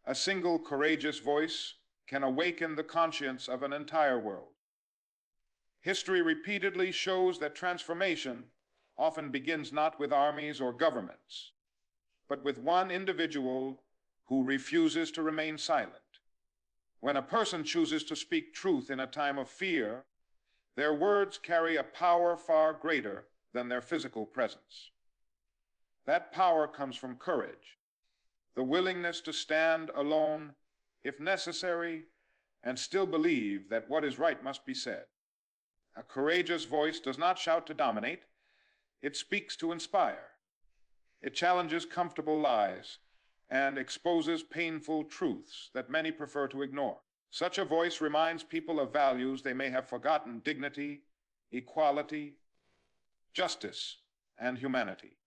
A single courageous voice can awaken the conscience of an entire world. History repeatedly shows that transformation often begins not with armies or governments, but with one individual who refuses to remain silent. When a person chooses to speak truth in a time of fear, their words carry a power far greater than their physical presence. That power comes from courage, the willingness to stand alone if necessary and still believe that what is right must be said. A courageous voice does not shout to dominate, it speaks to inspire. It challenges comfortable lies and exposes painful truths that many prefer to ignore. Such a voice reminds people of values they may have forgotten: dignity, equality, justice, and humanity.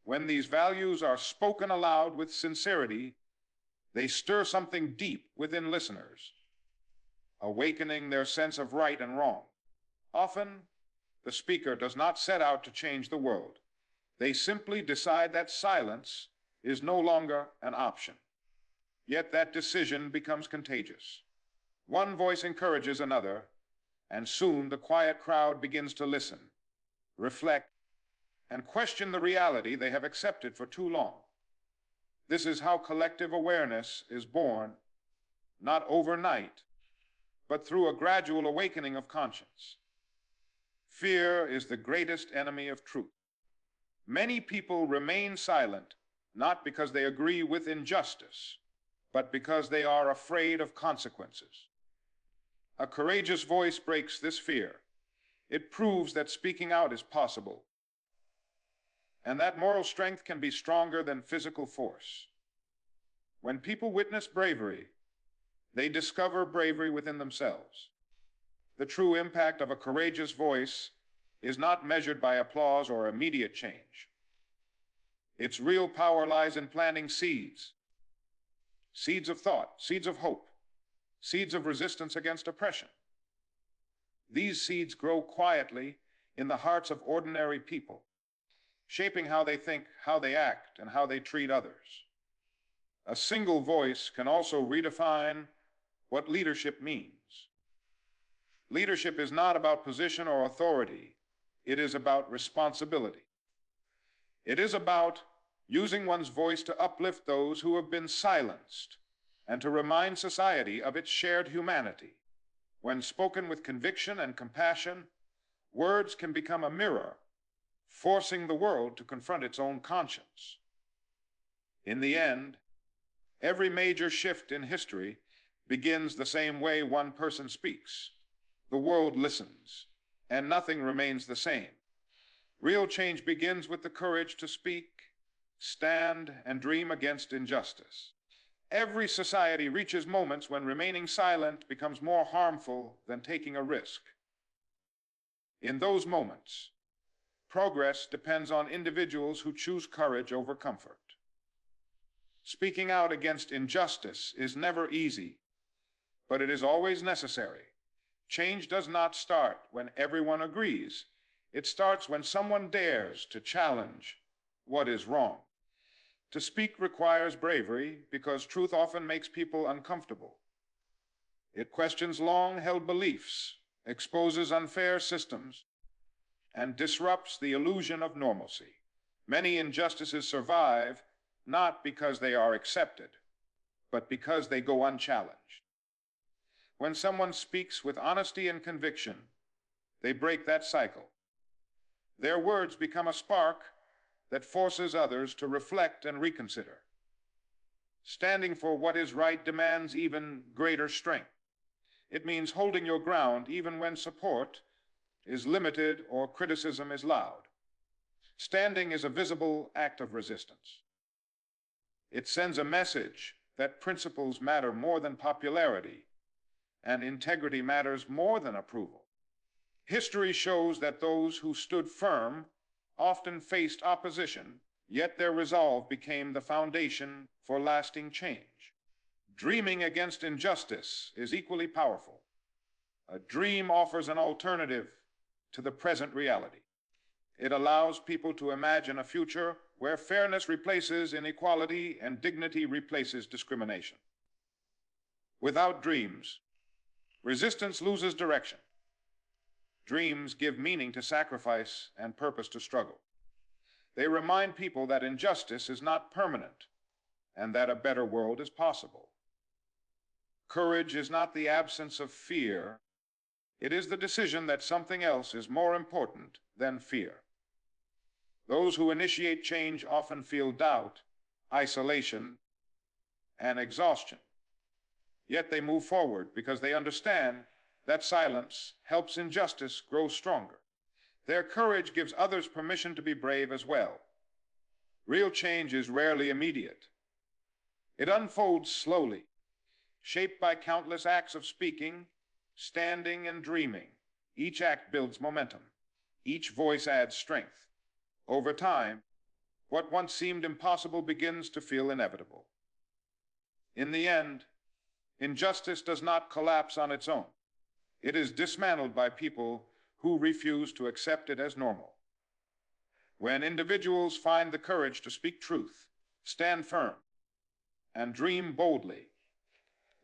When these values are spoken aloud with sincerity, they stir something deep within listeners, awakening their sense of right and wrong. Often, the speaker does not set out to change the world. They simply decide that silence is no longer an option. Yet that decision becomes contagious. One voice encourages another, and soon the quiet crowd begins to listen, reflect, and question the reality they have accepted for too long. This is how collective awareness is born, not overnight, but through a gradual awakening of conscience. Fear is the greatest enemy of truth. Many people remain silent not because they agree with injustice, but because they are afraid of consequences. A courageous voice breaks this fear. It proves that speaking out is possible, and that moral strength can be stronger than physical force. When people witness bravery, they discover bravery within themselves. The true impact of a courageous voice is not measured by applause or immediate change. Its real power lies in planting seeds. Seeds of thought, seeds of hope, seeds of resistance against oppression. These seeds grow quietly in the hearts of ordinary people, shaping how they think, how they act, and how they treat others. A single voice can also redefine what leadership means. Leadership is not about position or authority. It is about responsibility. It is about using one's voice to uplift those who have been silenced and to remind society of its shared humanity. When spoken with conviction and compassion, words can become a mirror, forcing the world to confront its own conscience. In the end, every major shift in history begins the same way: one person speaks. The world listens, and nothing remains the same. Real change begins with the courage to speak, stand, and dream against injustice. Every society reaches moments when remaining silent becomes more harmful than taking a risk. In those moments, progress depends on individuals who choose courage over comfort. Speaking out against injustice is never easy, but it is always necessary. Change does not start when everyone agrees. It starts when someone dares to challenge what is wrong. To speak requires bravery because truth often makes people uncomfortable. It questions long-held beliefs, exposes unfair systems, and disrupts the illusion of normalcy. Many injustices survive not because they are accepted, but because they go unchallenged. When someone speaks with honesty and conviction, they break that cycle. Their words become a spark that forces others to reflect and reconsider. Standing for what is right demands even greater strength. It means holding your ground even when support is limited or criticism is loud. Standing is a visible act of resistance. It sends a message that principles matter more than popularity, and integrity matters more than approval. History shows that those who stood firm often faced opposition, yet their resolve became the foundation for lasting change. Dreaming against injustice is equally powerful. A dream offers an alternative to the present reality. It allows people to imagine a future where fairness replaces inequality and dignity replaces discrimination. Without dreams, resistance loses direction. Dreams give meaning to sacrifice and purpose to struggle. They remind people that injustice is not permanent and that a better world is possible. Courage is not the absence of fear. It is the decision that something else is more important than fear. Those who initiate change often feel doubt, isolation, and exhaustion. Yet they move forward because they understand that silence helps injustice grow stronger. Their courage gives others permission to be brave as well. Real change is rarely immediate. It unfolds slowly, shaped by countless acts of speaking, standing, and dreaming. Each act builds momentum. Each voice adds strength. Over time, what once seemed impossible begins to feel inevitable. In the end, injustice does not collapse on its own. It is dismantled by people who refuse to accept it as normal. When individuals find the courage to speak truth, stand firm, and dream boldly,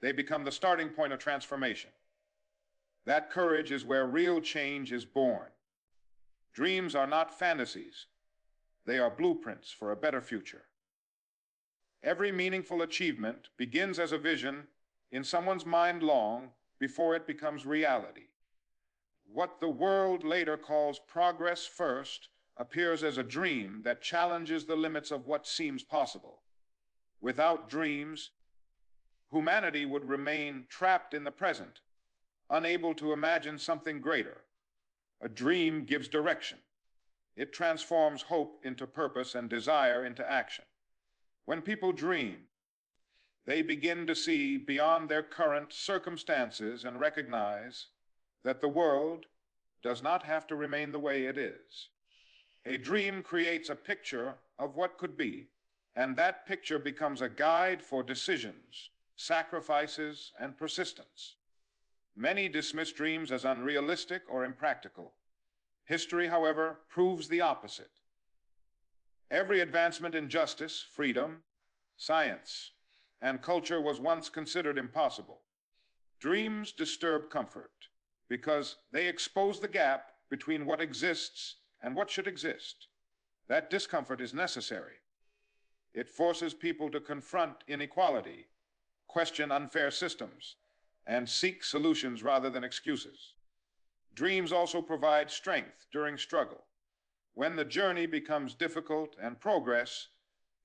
they become the starting point of transformation. That courage is where real change is born. Dreams are not fantasies. They are blueprints for a better future. Every meaningful achievement begins as a vision in someone's mind long before it becomes reality. What the world later calls progress first appears as a dream that challenges the limits of what seems possible. Without dreams, humanity would remain trapped in the present, unable to imagine something greater. A dream gives direction. It transforms hope into purpose and desire into action. When people dream, they begin to see beyond their current circumstances and recognize that the world does not have to remain the way it is. A dream creates a picture of what could be, and that picture becomes a guide for decisions, sacrifices, and persistence. Many dismiss dreams as unrealistic or impractical. History, however, proves the opposite. Every advancement in justice, freedom, science, and culture was once considered impossible. Dreams disturb comfort because they expose the gap between what exists and what should exist. That discomfort is necessary. It forces people to confront inequality, question unfair systems, and seek solutions rather than excuses. Dreams also provide strength during struggle. When the journey becomes difficult and progress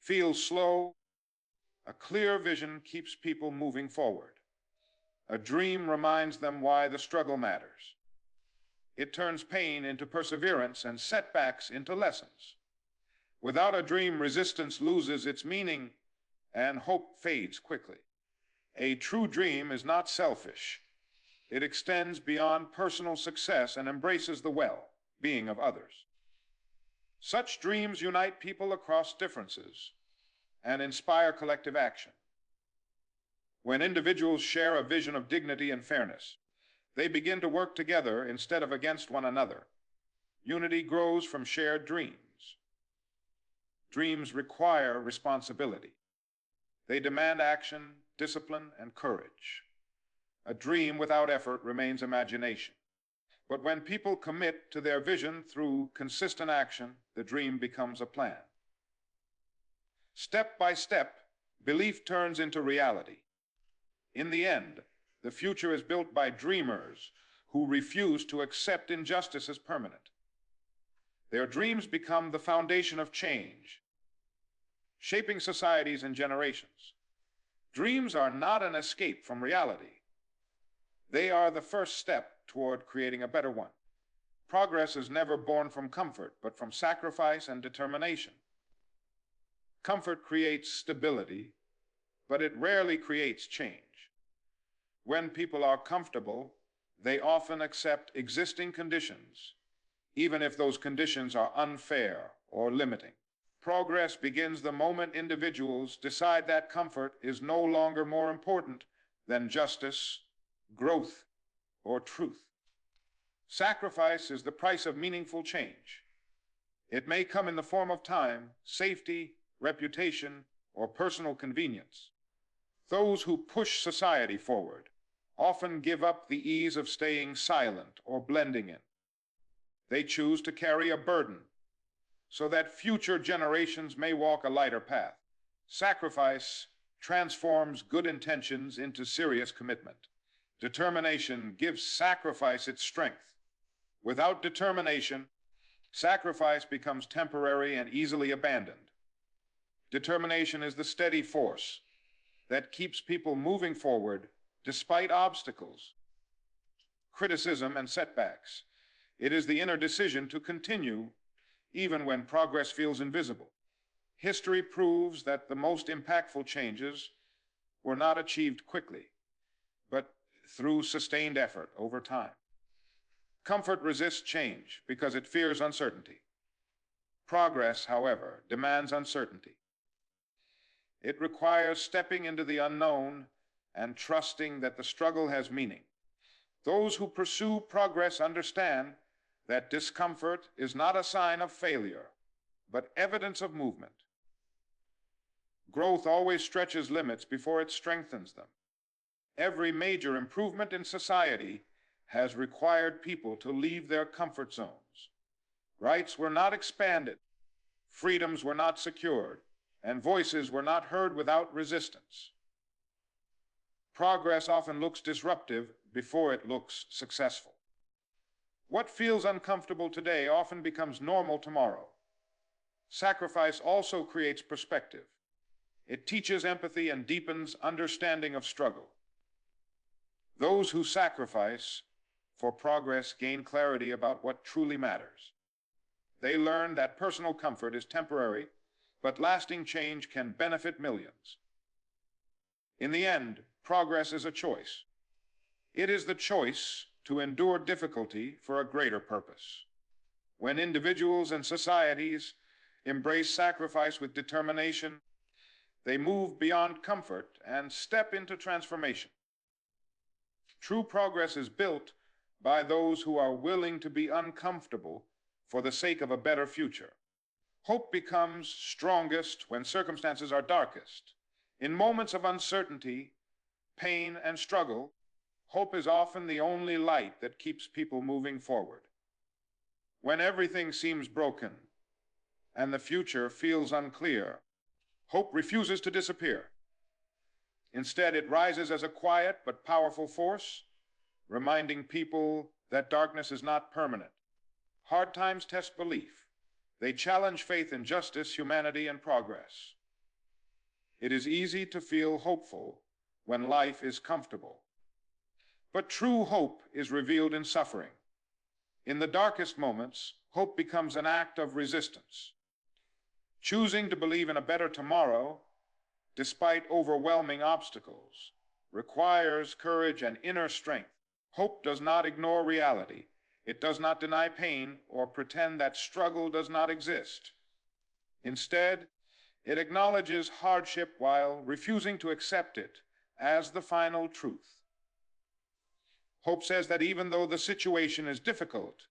feels slow, a clear vision keeps people moving forward. A dream reminds them why the struggle matters. It turns pain into perseverance and setbacks into lessons. Without a dream, resistance loses its meaning and hope fades quickly. A true dream is not selfish. It extends beyond personal success and embraces the well-being of others. Such dreams unite people across differences and inspire collective action. When individuals share a vision of dignity and fairness, they begin to work together instead of against one another. Unity grows from shared dreams. Dreams require responsibility. They demand action, discipline, and courage. A dream without effort remains imagination. But when people commit to their vision through consistent action, the dream becomes a plan. Step by step, belief turns into reality. In the end, the future is built by dreamers who refuse to accept injustice as permanent. Their dreams become the foundation of change, shaping societies and generations. Dreams are not an escape from reality. They are the first step toward creating a better one. Progress is never born from comfort, but from sacrifice and determination. Comfort creates stability, but it rarely creates change. When people are comfortable, they often accept existing conditions, even if those conditions are unfair or limiting. Progress begins the moment individuals decide that comfort is no longer more important than justice, growth, or truth. Sacrifice is the price of meaningful change. It may come in the form of time, safety, reputation, or personal convenience. Those who push society forward often give up the ease of staying silent or blending in. They choose to carry a burden so that future generations may walk a lighter path. Sacrifice transforms good intentions into serious commitment. Determination gives sacrifice its strength. Without determination, sacrifice becomes temporary and easily abandoned. Determination is the steady force that keeps people moving forward despite obstacles, criticism, and setbacks. It is the inner decision to continue even when progress feels invisible. History proves that the most impactful changes were not achieved quickly, but through sustained effort over time. Comfort resists change because it fears uncertainty. Progress, however, demands uncertainty. It requires stepping into the unknown and trusting that the struggle has meaning. Those who pursue progress understand that discomfort is not a sign of failure, but evidence of movement. Growth always stretches limits before it strengthens them. Every major improvement in society has required people to leave their comfort zones. Rights were not expanded, freedoms were not secured, and voices were not heard without resistance. Progress often looks disruptive before it looks successful. What feels uncomfortable today often becomes normal tomorrow. Sacrifice also creates perspective. It teaches empathy and deepens understanding of struggle. Those who sacrifice for progress gain clarity about what truly matters. They learn that personal comfort is temporary, but lasting change can benefit millions. In the end, progress is a choice. It is the choice to endure difficulty for a greater purpose. When individuals and societies embrace sacrifice with determination, they move beyond comfort and step into transformation. True progress is built by those who are willing to be uncomfortable for the sake of a better future. Hope becomes strongest when circumstances are darkest. In moments of uncertainty, pain, and struggle, hope is often the only light that keeps people moving forward. When everything seems broken and the future feels unclear, hope refuses to disappear. Instead, it rises as a quiet but powerful force, reminding people that darkness is not permanent. Hard times test belief. They challenge faith in justice, humanity, and progress. It is easy to feel hopeful when life is comfortable. But true hope is revealed in suffering. In the darkest moments, hope becomes an act of resistance. Choosing to believe in a better tomorrow, despite overwhelming obstacles, requires courage and inner strength. Hope does not ignore reality. It does not deny pain or pretend that struggle does not exist. Instead, it acknowledges hardship while refusing to accept it as the final truth. Hope says that even though the situation is difficult,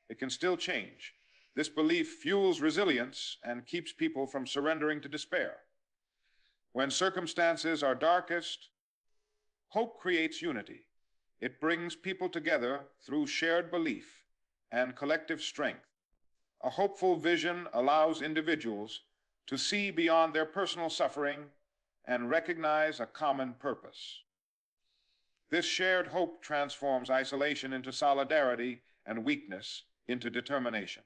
it can still change. This belief fuels resilience and keeps people from surrendering to despair. When circumstances are darkest, hope creates unity. It brings people together through shared belief and collective strength. A hopeful vision allows individuals to see beyond their personal suffering and recognize a common purpose. This shared hope transforms isolation into solidarity and weakness into determination.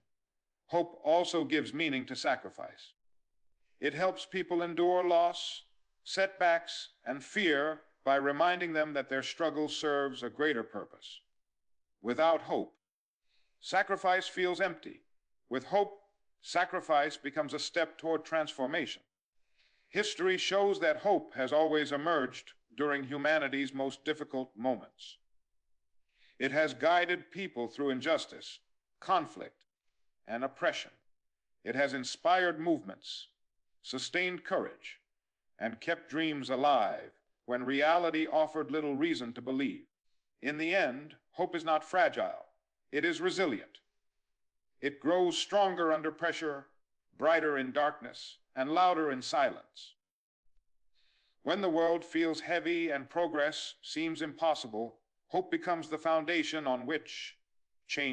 Hope also gives meaning to sacrifice. It helps people endure loss, setbacks, and fear by reminding them that their struggle serves a greater purpose. Without hope, sacrifice feels empty. With hope, sacrifice becomes a step toward transformation. History shows that hope has always emerged during humanity's most difficult moments. It has guided people through injustice, conflict, and oppression. It has inspired movements, sustained courage, and kept dreams alive when reality offered little reason to believe. In the end, hope is not fragile. It is resilient. It grows stronger under pressure, brighter in darkness, and louder in silence. When the world feels heavy and progress seems impossible, hope becomes the foundation on which change